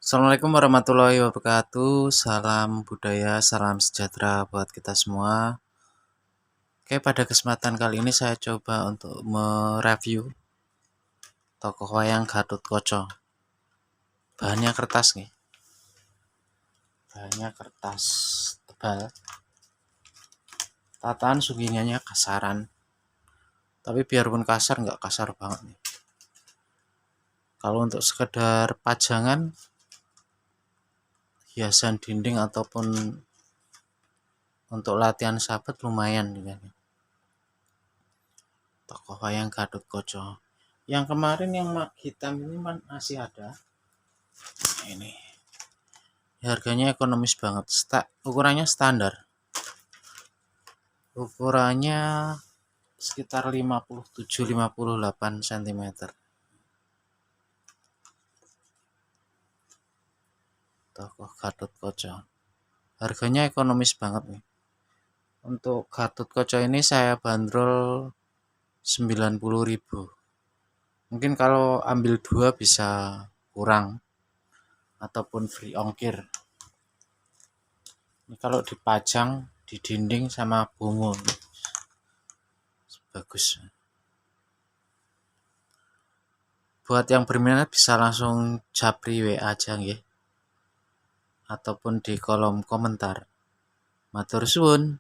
Assalamualaikum warahmatullahi wabarakatuh. Salam budaya, salam sejahtera buat kita semua. Oke, pada kesempatan kali ini saya coba untuk mereview tokoh wayang Gatotkaca. Bahannya kertas nih. Bahannya kertas tebal. Tataan suginiannya kasaran. Tapi biarpun kasar nggak kasar banget nih. Kalau untuk sekedar pajangan, hiasan dinding ataupun untuk latihan sahabat lumayan juga nih. Tokoh wayang Gatotkaca. Yang kemarin yang hitam ini masih ada. Ini harganya ekonomis banget. Ukurannya standar. Ukurannya sekitar 57-58 cm. Tokoh Gatotkaca. Harganya ekonomis banget nih. Untuk Gatotkaca ini saya bandrol 90.000. Mungkin kalau ambil dua bisa kurang ataupun free ongkir. Ini kalau dipajang di dinding sama bungu, bagus. Buat yang berminat bisa langsung japri WA aja nggih. Ataupun di kolom komentar. Matur suwun.